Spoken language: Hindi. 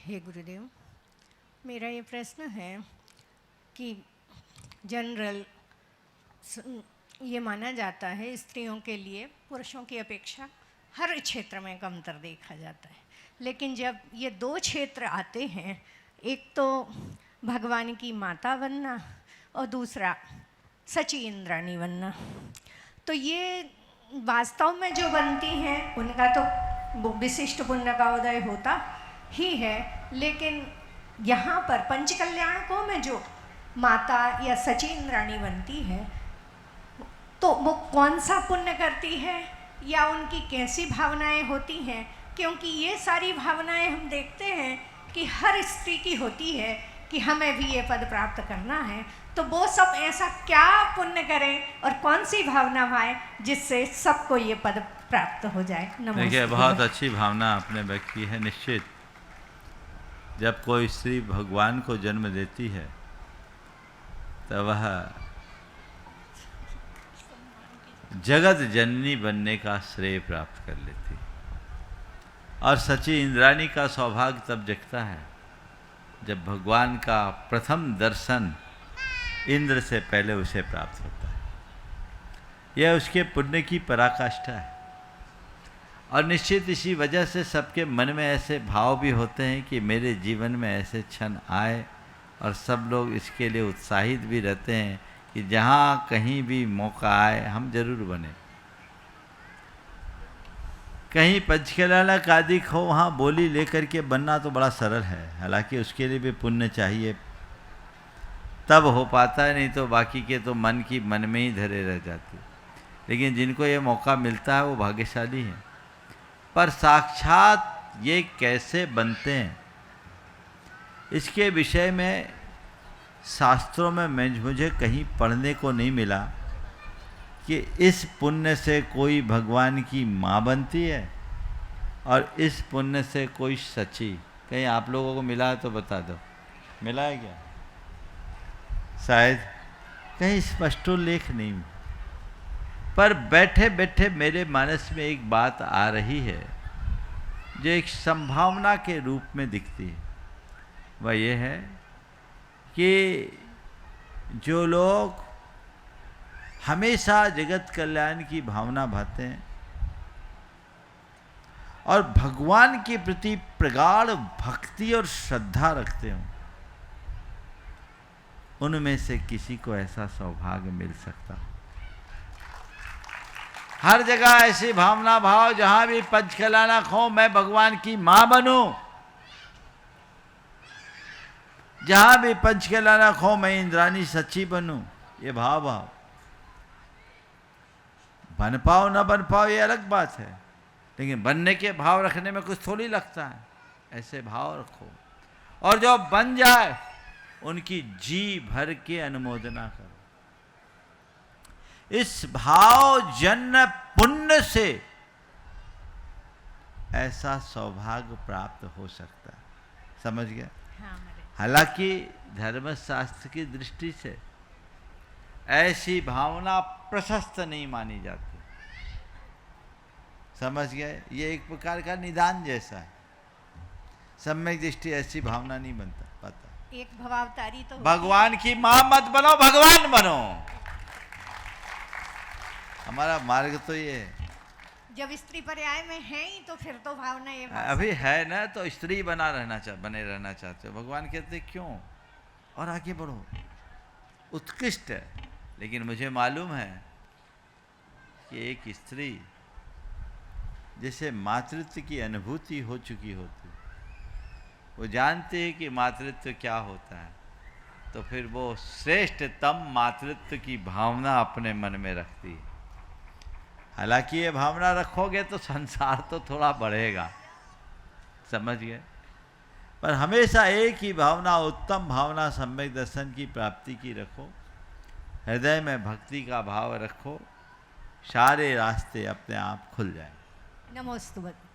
हे गुरुदेव, मेरा ये प्रश्न है कि जनरल ये माना जाता है स्त्रियों के लिए पुरुषों की अपेक्षा हर क्षेत्र में कमतर देखा जाता है, लेकिन जब ये दो क्षेत्र आते हैं, एक तो भगवान की माता बनना और दूसरा सची इंद्राणी बनना, तो ये वास्तव में जो बनती हैं उनका तो विशिष्ट पुण्य का उदय होता ही है, लेकिन यहाँ पर पंचकल्याणकों में जो माता या सची इंद्राणी बनती है तो वो कौन सा पुण्य करती है या उनकी कैसी भावनाएं होती हैं? क्योंकि ये सारी भावनाएं हम देखते हैं कि हर स्त्री की होती है कि हमें भी ये पद प्राप्त करना है, तो वो सब ऐसा क्या पुण्य करें और कौन सी भावना भाए जिससे सबको ये पद प्राप्त हो जाए? देखिए, बहुत अच्छी भावना आपने व्यक्त की है। निश्चित जब कोई स्त्री भगवान को जन्म देती है तो वह जगत जननी बनने का श्रेय प्राप्त कर लेती है, और सची इंद्राणी का सौभाग्य तब जगता है जब भगवान का प्रथम दर्शन इंद्र से पहले उसे प्राप्त होता है। यह उसके पुण्य की पराकाष्ठा है, और निश्चित इसी वजह से सबके मन में ऐसे भाव भी होते हैं कि मेरे जीवन में ऐसे क्षण आए, और सब लोग इसके लिए उत्साहित भी रहते हैं कि जहाँ कहीं भी मौका आए हम जरूर बने। कहीं पंचकल्याणक आदि हो, वहाँ बोली लेकर के बनना तो बड़ा सरल है, हालांकि उसके लिए भी पुण्य चाहिए, तब हो पाता है, नहीं तो बाकी के तो मन की मन में ही धरे रह जाते। लेकिन जिनको ये मौका मिलता है वो भाग्यशाली हैं। पर साक्षात ये कैसे बनते हैं, इसके विषय में शास्त्रों में मुझे कहीं पढ़ने को नहीं मिला कि इस पुण्य से कोई भगवान की माँ बनती है और इस पुण्य से कोई सची। कहीं आप लोगों को मिला है तो बता दो, मिला है क्या? शायद कहीं स्पष्टोल्लेख नहीं, पर बैठे बैठे मेरे मानस में एक बात आ रही है जो एक संभावना के रूप में दिखती है। वह ये है कि जो लोग हमेशा जगत कल्याण की भावना भाते हैं और भगवान के प्रति प्रगाढ़ भक्ति और श्रद्धा रखते हो, उनमें से किसी को ऐसा सौभाग्य मिल सकता। हर जगह ऐसी भावना भाव, जहां भी पंचकल्याणक हो मैं भगवान की मां बनूं, जहां भी पंचकल्याणक हो मैं इंद्राणी सच्ची बनूं, ये भाव बन पाओ न बन पाओ ये अलग बात है, लेकिन बनने के भाव रखने में कुछ थोड़ी लगता है। ऐसे भाव रखो, और जो बन जाए उनकी जी भर के अनुमोदना करो। इस भाव जन्य पुण्य से ऐसा सौभाग्य प्राप्त हो सकता है। समझ गया? हाँ, हालांकि धर्मशास्त्र की दृष्टि से ऐसी भावना प्रशस्त नहीं मानी जाती। समझ गए? ये एक प्रकार का निदान जैसा है। सम्यक दृष्टि ऐसी भावना नहीं बनता पता। एक भवावतारी तो भगवान की मां मत बनो, भगवान बनो। हमारा मार्ग तो ये है। जब स्त्री पर्याय में है ही तो फिर तो भावना ये अभी है ना, तो स्त्री बने रहना चाहते हो। भगवान कहते क्यों, और आगे बढ़ो, उत्कृष्ट है। लेकिन मुझे मालूम है कि एक स्त्री जिसे मातृत्व की अनुभूति हो चुकी होती, वो जानती है कि मातृत्व क्या होता है, तो फिर वो श्रेष्ठतम मातृत्व की भावना अपने मन में रखती है। हालांकि ये भावना रखोगे तो संसार तो थोड़ा बढ़ेगा, समझ गए? पर हमेशा एक ही भावना, उत्तम भावना सम्यक दर्शन की प्राप्ति की रखो, हृदय में भक्ति का भाव रखो, सारे रास्ते अपने आप खुल जाए। नमोस्तुभते।